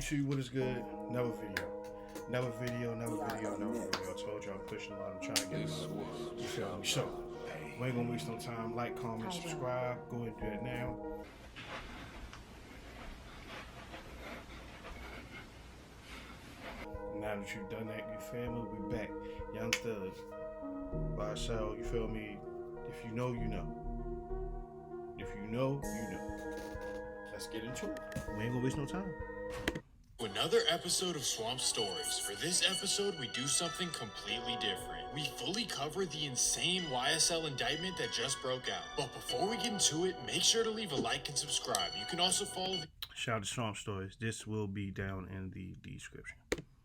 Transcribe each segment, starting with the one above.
YouTube, what is good? Never video. Never video. I told you I'm pushing a lot. I'm trying to get this. You feel me? So, we ain't gonna waste no time. Like, comment, subscribe. Go ahead and do that now. Now that you've done that, you feel me? We back. Young Thug. By ourselves, you feel me? If you know, you know. If you know, you know. Let's get into it. We ain't gonna waste no time. Another episode of Swamp Stories. For this episode, we do something completely different. We fully cover the insane YSL indictment that just broke out. But before we get into it, make sure to leave a like and subscribe. You can also follow the Shout out to Swamp Stories. This will be down in the description.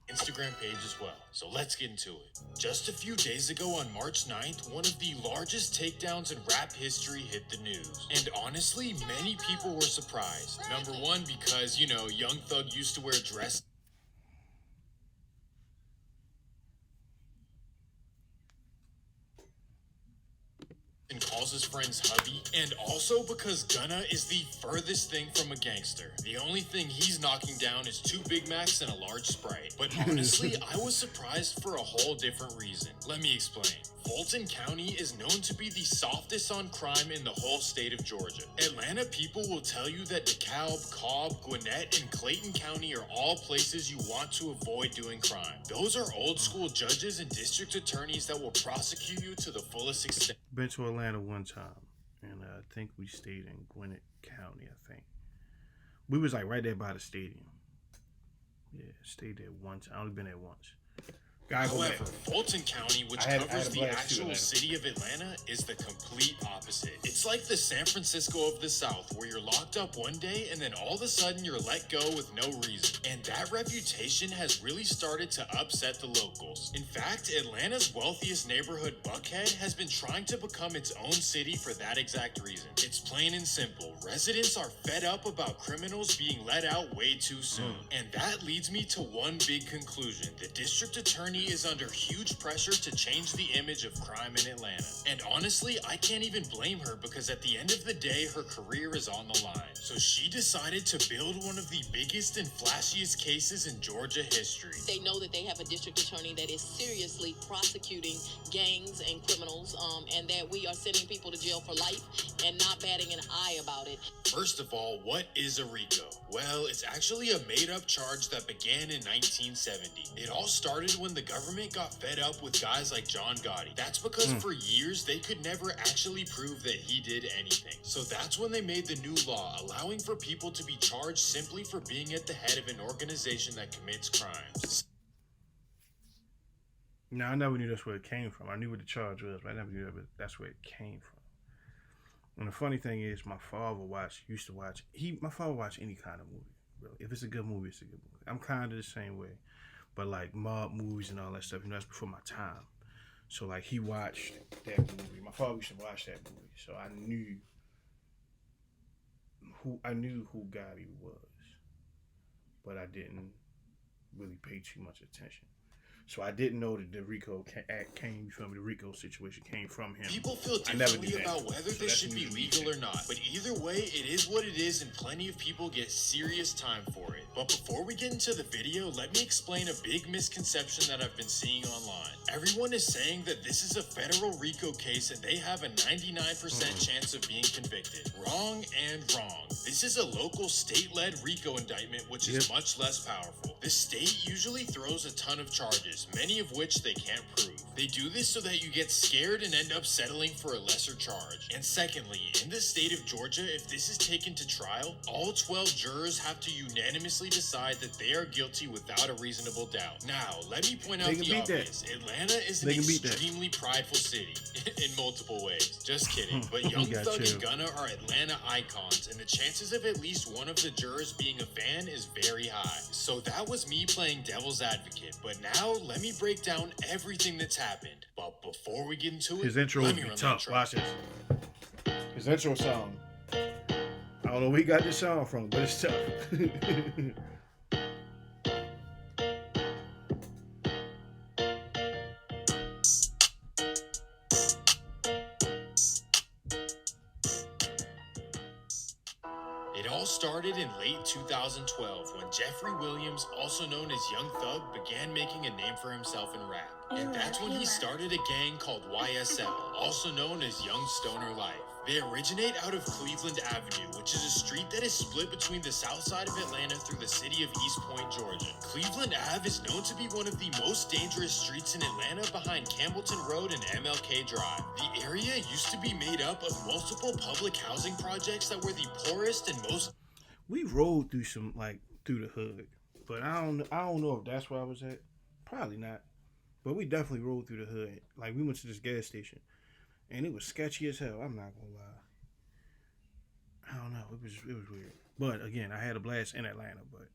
Instagram page as well. So let's get into it. Just a few days ago on March 9th, one of the largest takedowns in rap history hit the news. And honestly, many people were surprised. Number one, because, Young Thug used to wear dress and calls his friends hubby, and also because Gunna is the furthest thing from a gangster. The only thing he's knocking down is 2 Big Macs and a large Sprite. But honestly, I was surprised for a whole different reason. Let me explain. Fulton County is known to be the softest on crime in the whole state of Georgia. Atlanta people will tell you that DeKalb, Cobb, Gwinnett, and Clayton County are all places you want to avoid doing crime. Those are old school judges and district attorneys that will prosecute you to the fullest extent. Been to Atlanta one time, and I think we stayed in Gwinnett County, I think. We was like right there by the stadium. Yeah, stayed there once. I only been there once. However, Fulton County, which covers the actual city of Atlanta, is the complete opposite. It's like the San Francisco of the South, where you're locked up one day and then all of a sudden you're let go with no reason. And that reputation has really started to upset the locals. In fact, Atlanta's wealthiest neighborhood, Buckhead, has been trying to become its own city for that exact reason. It's plain and simple. Residents are fed up about criminals being let out way too soon. And that leads me to one big conclusion. The district attorney is under huge pressure to change the image of crime in Atlanta. And honestly, I can't even blame her because at the end of the day, her career is on the line. So she decided to build one of the biggest and flashiest cases in Georgia history. They know that they have a district attorney that is seriously prosecuting gangs and criminals, and that we are sending people to jail for life and not batting an eye about it. First of all, what is a RICO? Well, it's actually a made-up charge that began in 1970. It all started when the government got fed up with guys like John Gotti. That's because for years they could never actually prove that he did anything. So that's when they made the new law, allowing for people to be charged simply for being at the head of an organization that commits crimes. Now, I never knew that's where it came from. I knew what the charge was, but I never knew that's where it came from. And the funny thing is, my father used to watch any kind of movie. Really. If it's a good movie, it's a good movie. I'm kind of the same way. But like mob movies and all that stuff, that's before my time. So like he watched that movie. My father used to watch that movie. So I knew who Gotti was. But I didn't really pay too much attention. So I didn't know that the RICO Act came from the RICO situation came from him. People feel differently about whether this should be legal or not, but either way, it is what it is, and plenty of people get serious time for it. But before we get into the video, let me explain a big misconception that I've been seeing online. Everyone is saying that this is a federal RICO case and they have a 99% chance of being convicted. Wrong and wrong. This is a local state-led RICO indictment, which is much less powerful. The state usually throws a ton of charges, many of which they can't prove. They do this so that you get scared and end up settling for a lesser charge. And secondly, in the state of Georgia, if this is taken to trial, all 12 jurors have to unanimously decide that they are guilty without a reasonable doubt. Now, let me point out the obvious. Atlanta is an extremely prideful city in multiple ways. Just kidding. But Young Thug and Gunna are Atlanta icons, and the chances of at least one of the jurors being a fan is very high. So that was me playing devil's advocate. But now, let me break down everything that's happened. But before we get into it, his intro will be tough. Watch this. His intro song. I don't know where he got this song from, but it's tough. It all started in late 2012 when Jeffrey Williams, also known as Young Thug, began making a name for himself in rap. And that's when he started a gang called YSL, also known as Young Stoner Life. They originate out of Cleveland Avenue, which is a street that is split between the south side of Atlanta through the city of East Point, Georgia. Cleveland Ave is known to be one of the most dangerous streets in Atlanta behind Campbellton Road and MLK Drive. The area used to be made up of multiple public housing projects that were the poorest and most... We rode through some, like, through the hood, but I don't know if that's where I was at. Probably not. But we definitely rode through the hood. Like, we went to this gas station, and it was sketchy as hell. I'm not gonna lie. I don't know. It was weird. But again, I had a blast in Atlanta. But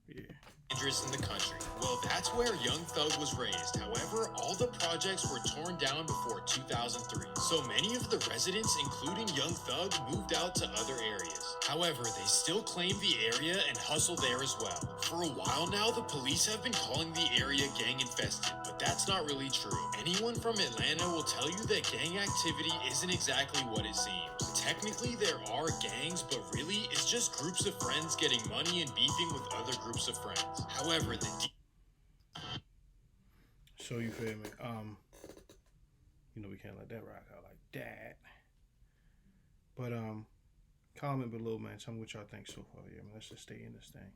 yeah. Dangerous in the country. Well, that's where Young Thug was raised. However, all the projects were torn down before 2003. So many of the residents, including Young Thug, moved out to other areas. However, they still claim the area and hustle there as well. For a while now, the police have been calling the area gang infested, but that's not really true. Anyone from Atlanta will tell you that gang activity isn't exactly what it seems. Technically, there are gangs, but really, it's just groups of friends getting money and beefing with other groups of friends. However, so you feel me? You know we can't let that rock out like that. But comment below, man. Tell me what y'all think so far. Yeah, man. Let's just stay in this thing.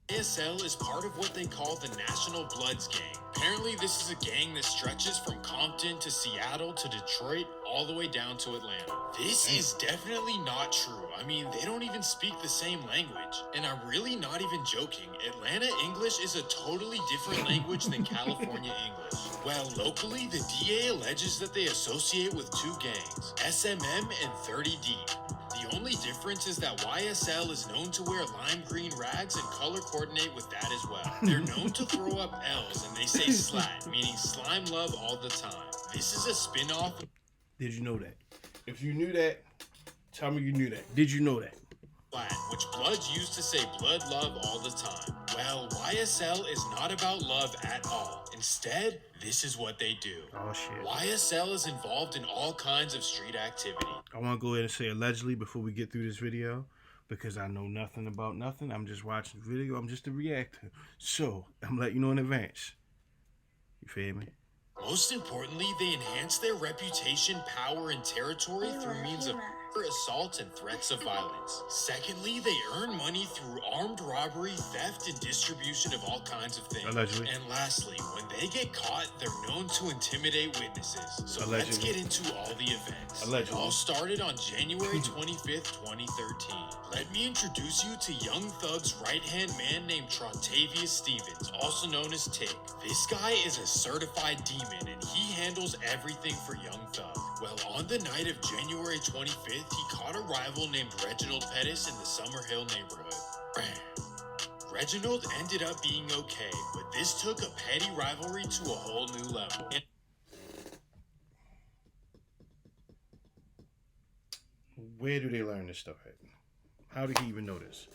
YSL is part of what they call the National Bloods Gang. Apparently, this is a gang that stretches from Compton to Seattle to Detroit, all the way down to Atlanta. This is definitely not true. I mean, they don't even speak the same language. And I'm really not even joking. Atlanta English is a totally different language than California English. Well, locally, the DA alleges that they associate with two gangs, SMM and 30 Deep. The only difference is that YSL is known to wear lime green rags and color coordinate with that as well. They're known to throw up L's and they say slat, meaning slime love all the time. This is a spin-off. Did you know that? If you knew that, tell me you knew that. Did you know that? Which Bloods used to say blood love all the time. Well, YSL is not about love at all. Instead, this is what they do. Oh shit. YSL is involved in all kinds of street activity. I want to go ahead and say allegedly before we get through this video, because I know nothing about nothing. I'm just watching the video. I'm just a reactor. So, I'm letting you know in advance. You feel me? Most importantly, they enhance their reputation, power, and territory through means of assault and threats of violence. Secondly, they earn money through armed robbery, theft, and distribution of all kinds of things. Allegedly. And lastly, when they get caught, they're known to intimidate witnesses. So Allegedly. Let's get into all the events. Allegedly. It all started on January 25th, 2013. Let me introduce you to Young Thug's right-hand man named Trontavious Stevens, also known as Tick. This guy is a certified demon, and he handles everything for Young Thug. Well, on the night of January 25th, he caught a rival named Reginald Pettis in the Summerhill neighborhood. Reginald ended up being okay, but this took a petty rivalry to a whole new level. Where do they learn this stuff at? How did he even know this?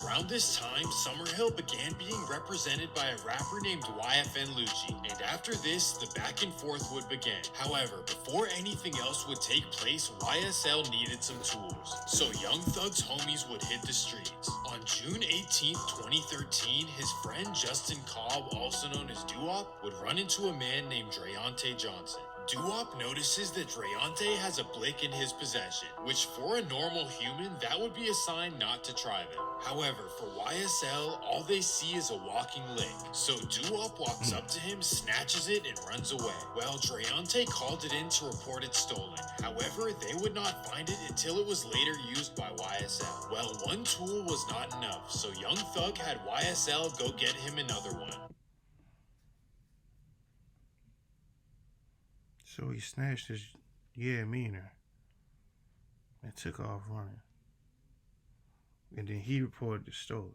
Around this time, Summerhill began being represented by a rapper named YFN Lucci, and after this, the back and forth would begin. However, before anything else would take place, YSL needed some tools, so Young Thug's homies would hit the streets. On June 18, 2013, his friend Justin Cobb, also known as Doo-Wop, would run into a man named Drayante Johnson. Doo-Wop notices that Drayante has a blick in his possession, which for a normal human, that would be a sign not to try them. However, for YSL, all they see is a walking lick. So Doo-Wop walks up to him, snatches it, and runs away. Well, Drayante called it in to report it stolen. However, they would not find it until it was later used by YSL. Well, one tool was not enough, so Young Thug had YSL go get him another one. So he snatched his meaner and took off running. And then he reported it stolen.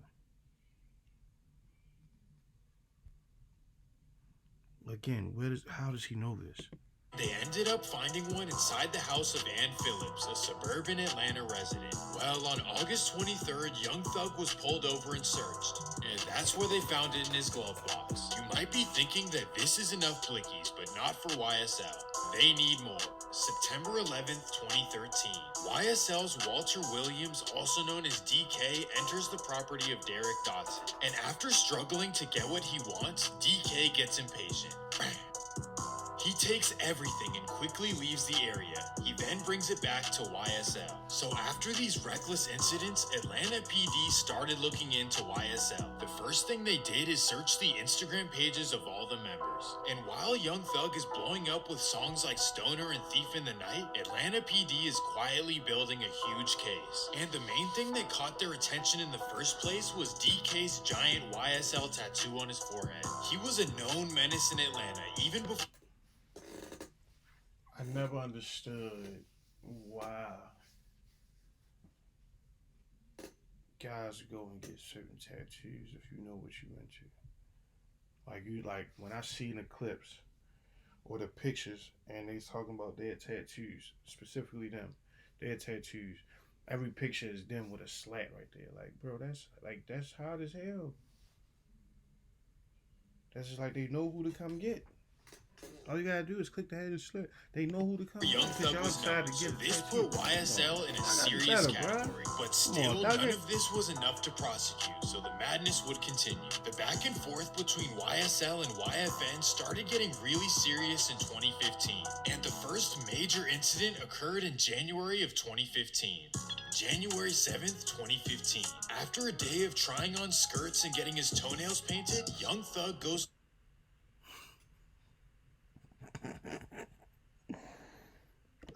Again, how does he know this? They ended up finding one inside the house of Ann Phillips, a suburban Atlanta resident. Well, on August 23rd, Young Thug was pulled over and searched, and that's where they found it in his glove box. You might be thinking that this is enough blickies, but not for YSL. They need more. September 11th, 2013. YSL's Walter Williams, also known as DK, enters the property of Derek Dotson. And after struggling to get what he wants, DK gets impatient. He takes everything and quickly leaves the area. He then brings it back to YSL. So after these reckless incidents, Atlanta PD started looking into YSL. The first thing they did is search the Instagram pages of all the members. And while Young Thug is blowing up with songs like Stoner and Thief in the Night, Atlanta PD is quietly building a huge case. And the main thing that caught their attention in the first place was DK's giant YSL tattoo on his forehead. He was a known menace in Atlanta, even before... I never understood why guys go and get certain tattoos if you know what you into. Like when I seen the clips or the pictures and they talking about their tattoos, specifically them, their tattoos, every picture is them with a slat right there. Like, bro, that's hard as hell. That's just like they know who to come get. All you gotta do is click the head and slit. They know who to come. Young Thug was known, so this put YSL in a serious category. But still, none of this was enough to prosecute, so the madness would continue. The back and forth between YSL and YFN started getting really serious in 2015, and the first major incident occurred in January of 2015. January 7th, 2015. After a day of trying on skirts and getting his toenails painted, Young Thug goes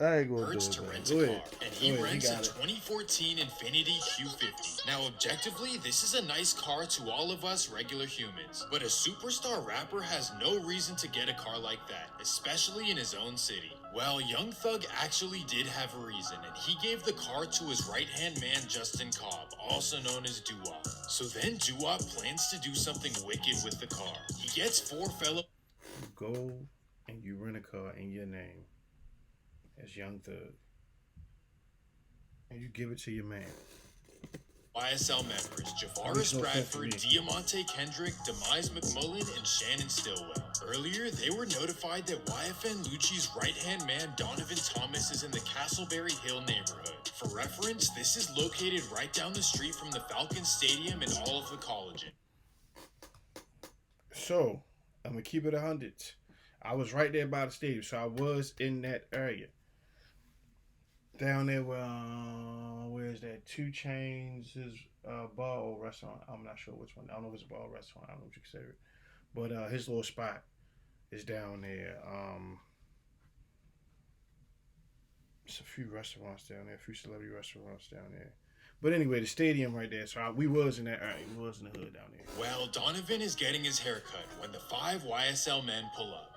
Hertz to rent a car, and he rents a 2014 Infiniti Q50. Now, objectively, this is a nice car to all of us regular humans, but a superstar rapper has no reason to get a car like that, especially in his own city. Well, Young Thug actually did have a reason, and he gave the car to his right-hand man Justin Cobb, also known as Doo-Wop. So then Doo-Wop plans to do something wicked with the car. He gets 4 fellow... Go and you rent a car in your name as Young Thug, and you give it to your man. YSL members Javaris Bradford, Diamante Kendrick, Demise McMullen, and Shannon Stillwell. Earlier, they were notified that YFN Lucci's right-hand man Donovan Thomas is in the Castleberry Hill neighborhood. For reference, this is located right down the street from the Falcons Stadium and all of the colleges. So, I'm gonna keep it 100. I was right there by the stadium, so I was in that area. Down there where is that? 2 Chainz' bar or restaurant. I'm not sure which one. I don't know if it's a bar or restaurant. I don't know what you consider it. But his little spot is down there. It's a few restaurants down there, a few celebrity restaurants down there. But anyway, the stadium right there. So we was in that area. We was in the hood down there. Well, Donovan is getting his hair cut when the 5 YSL men pull up.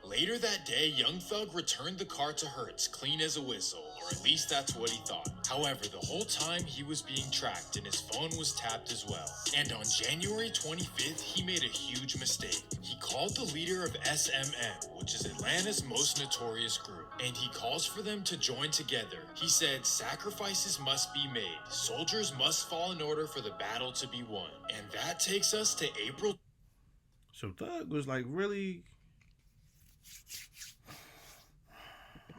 Later that day, Young Thug returned the car to Hertz, clean as a whistle, or at least that's what he thought. However, the whole time he was being tracked and his phone was tapped as well. And on January 25th, he made a huge mistake. He called the leader of SMM, which is Atlanta's most notorious group, and he calls for them to join together. He said, sacrifices must be made. Soldiers must fall in order for the battle to be won. And that takes us to April. So Thug was like really...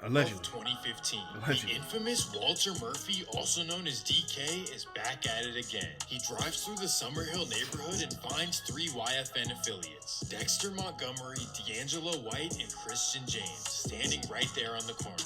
Allegedly. 2015. Allegedly. The infamous Walter Murphy, also known as DK, is back at it again. He drives through the Summerhill neighborhood and finds 3 YFN affiliates, Dexter Montgomery, D'Angelo White, and Christian James, standing right there on the corner.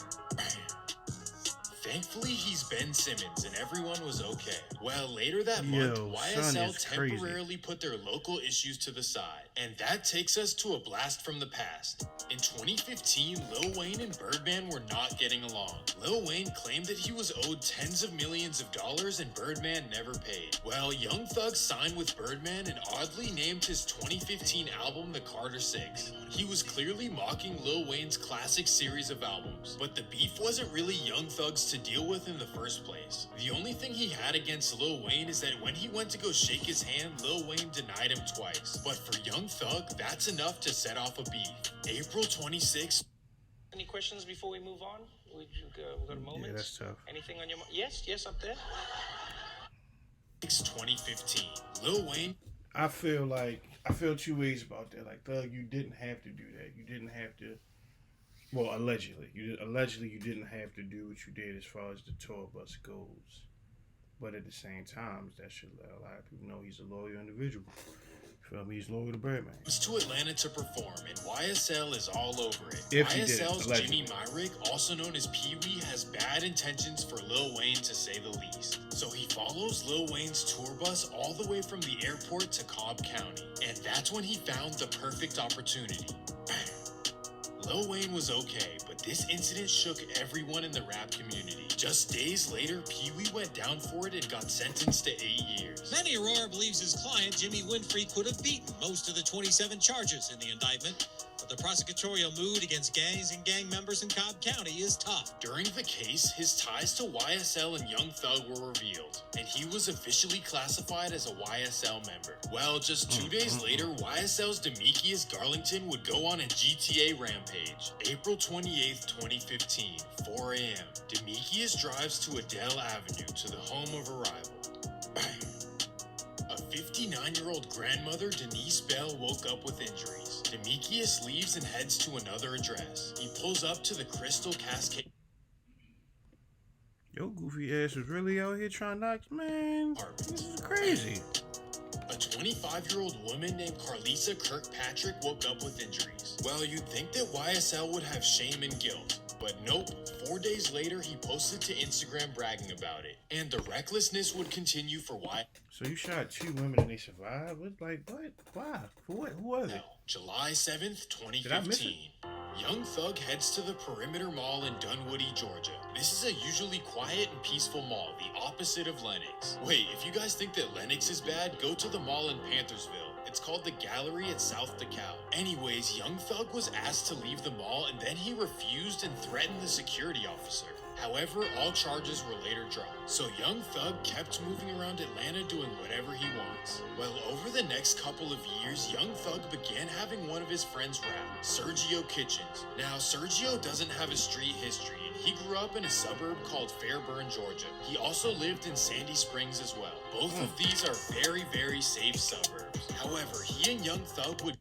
Thankfully, he's Ben Simmons, and everyone was okay. Well, later that month, YSL temporarily put their local issues to the side. And that takes us to a blast from the past. In 2015, Lil Wayne and Birdman were not getting along. Lil Wayne claimed that he was owed tens of millions of dollars and Birdman never paid. Well, Young Thug signed with Birdman and oddly named his 2015 album The Carter 6. He was clearly mocking Lil Wayne's classic series of albums. But the beef wasn't really Young Thug's to deal with in the first place. The only thing he had against Lil Wayne is that when he went to go shake his hand, Lil Wayne denied him twice. But for Young Thug, that's enough to set off a beef. April 26th. Any questions before we move on? We got a moment. Yeah, that's tough. Anything on your mind? Yes, up there. 2015. Lil Wayne. I feel like I feel two ways about that. Like, Thug, you didn't have to do that. You didn't have to. Well, allegedly, you didn't have to do what you did as far as the tour bus goes. But at the same time, that should let a lot of people know he's a loyal individual. Feel me? He's loyal to Birdman. Comes to Atlanta to perform, and YSL is all over it. If he did, YSL's allegedly. Jimmy Myrick, also known as Pee Wee, has bad intentions for Lil Wayne, to say the least. So he follows Lil Wayne's tour bus all the way from the airport to Cobb County, and that's when he found the perfect opportunity. Bang. Lil Wayne was okay, but this incident shook everyone in the rap community. Just days later, Pee Wee went down for it and got sentenced to 8 years. Manny Aurora believes his client, Jimmy Winfrey, could have beaten most of the 27 charges in the indictment, but the prosecutorial mood against gangs and gang members in Cobb County is tough. During the case, his ties to YSL and Young Thug were revealed, and he was officially classified as a YSL member. Well, just 2 days later, YSL's Demetrius Garlington would go on a GTA rampage. April 28th, 2015, 4 a.m. Demetrius drives to Adele Avenue to the home of a rival. Bang. A 59-year-old grandmother, Denise Bell, woke up with injuries. Demetrius leaves and heads to another address. He pulls up to the Crystal Cascade. Yo, goofy ass was really out here trying to knock, man. This is crazy. A 25-year-old woman named Carlisa Kirkpatrick woke up with injuries. Well, you'd think that YSL would have shame and guilt, but nope. 4 days later, he posted to Instagram bragging about it, and the recklessness would continue for So you shot 2 women and they survived? What? Like, what? Why? For what? Who was it? July 7th, Did I miss 2015. Young Thug heads to the Perimeter Mall in Dunwoody, Georgia. This is a usually quiet and peaceful mall, the opposite of Lenox. Wait, if you guys think that Lenox is bad, go to the mall in Panthersville. It's called the Gallery at South DeKalb. Anyways, Young Thug was asked to leave the mall, and then he refused and threatened the security officer. However, all charges were later dropped. So Young Thug kept moving around Atlanta doing whatever he wants. Well, over the next couple of years, Young Thug began having one of his friends rap, Sergio Kitchens. Now, Sergio doesn't have a street history, and he grew up in a suburb called Fairburn, Georgia. He also lived in Sandy Springs as well. Both of these are very, very safe suburbs. However, he and Young Thug would...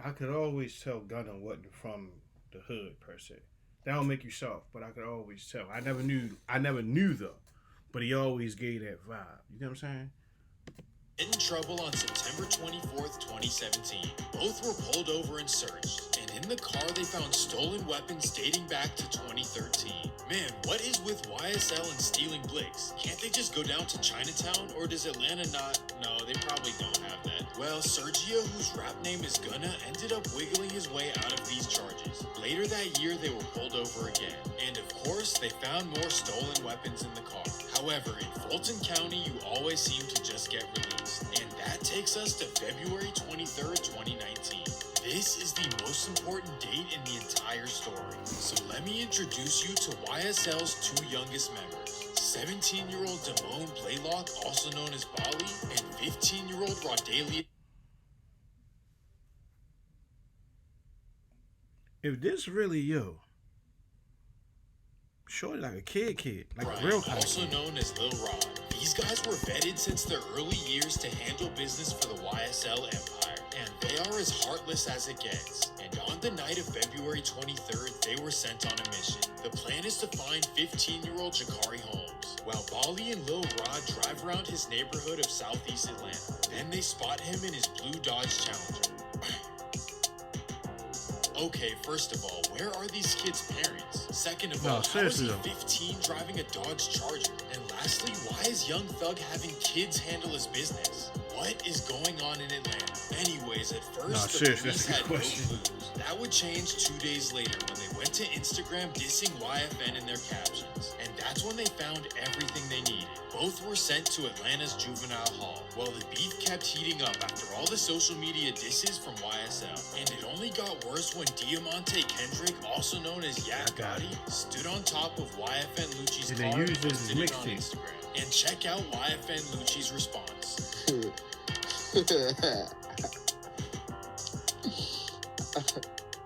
I could always tell Gunna wasn't from the hood per se. That don't make you soft, but I could always tell. I never knew though, but he always gave that vibe. You know what I'm saying? in trouble on September 24th, 2017. Both were pulled over and searched, and in the car they found stolen weapons dating back to 2013. Man, what is with YSL and stealing blicks? Can't they just go down to Chinatown, or does Atlanta not? No, they probably don't have that. Well, Sergio, whose rap name is Gunna, ended up wiggling his way out of these charges. Later that year, they were pulled over again. And of course, they found more stolen weapons in the car. However, in Fulton County, you always seem to just get released. And that takes us to February 23rd, 2019. This is the most important date in the entire story. So let me introduce you to YSL's two youngest members. 17-year-old Damone Blaylock, also known as Bali, and 15-year-old Rodalia. If this really shorty like a kid, like Ryan, a real kind also of kid. known as Lil Rod. These guys were vetted since their early years to handle business for the YSL empire, and they are as heartless as it gets. And on the night of February 23rd, they were sent on a mission. The plan is to find 15-year-old Jakari Holmes, while Bali and Lil Rod drive around his neighborhood of southeast Atlanta. Then they spot him in his blue Dodge Challenger. Okay, first of all, where are these kids' parents? Second of all, how is he 15 driving a Dodge Charger? And lastly, why is Young Thug having kids handle his business? What is going on in Atlanta? Anyways, at first, the police had no clues. That would change 2 days later when they went to Instagram dissing YFN in their captions. And that's when they found everything they needed. Both were sent to Atlanta's juvenile hall. Well, the beef kept heating up after all the social media disses from YSL. And it only got worse when Diamante Kendrick, also known as Yak Gotti, stood on top of YFN Lucci's car and posted it on Instagram. And check out YFN Lucci's response. And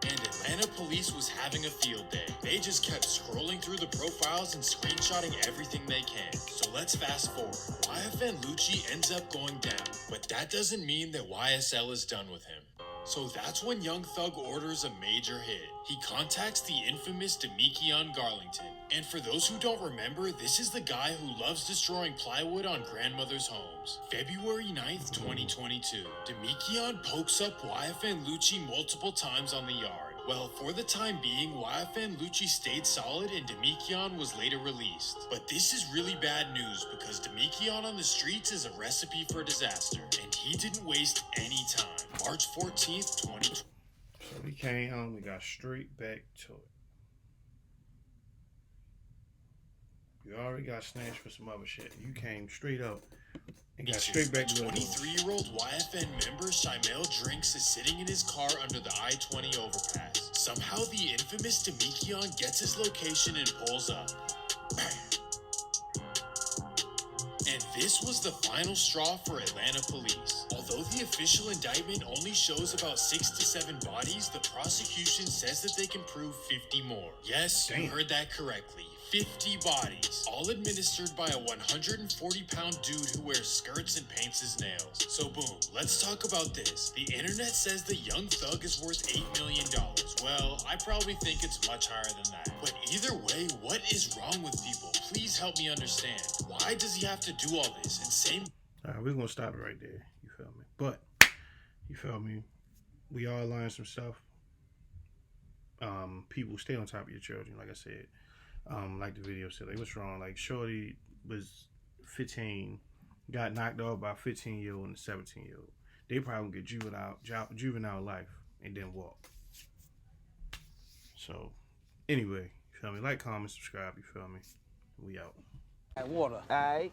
Atlanta police was having a field day. They just kept scrolling through the profiles and screenshotting everything they can. So let's fast forward. YFN Lucci ends up going down, but that doesn't mean that YSL is done with him. So that's when Young Thug orders a major hit. He contacts the infamous Demikion Garlington. And for those who don't remember, this is the guy who loves destroying plywood on grandmothers' homes. February 9th, 2022. Demikion pokes up YFN Lucci multiple times on the yard. Well, for the time being, YFN Lucci stayed solid and Demikion was later released. But this is really bad news because Demikion on the streets is a recipe for disaster, and he didn't waste any time. March 14th, 2020. So we came home, we got straight back to it. You already got snatched for some other shit. You came straight up and got straight back to it. 23-year-old YFN member Shimel Drinks is sitting in his car under the I-20 overpass. Somehow the infamous Demikion gets his location and pulls up. Bam! And this was the final straw for Atlanta police. Although the official indictment only shows about 6 to 7 bodies, the prosecution says that they can prove 50 more. Yes, Damn. You heard that correctly. 50 bodies, all administered by a 140-pound dude who wears skirts and paints his nails. So boom, let's talk about this. The internet says the Young Thug is worth $8 million. Well, I probably think it's much higher than that. But either way, what is wrong with people? Please help me understand. Why does he have to do all this? And same... Alright, we're gonna stop it right there. You feel me? But, you feel me? We all learned some stuff. People, stay on top of your children, like I said. Like the video said, like, what's wrong? Like, Shorty was 15, got knocked off by a 15-year-old and a 17-year-old. They probably get juvenile life and then walk. So, anyway, you feel me? Like, comment, subscribe, you feel me? We out. Water. All right.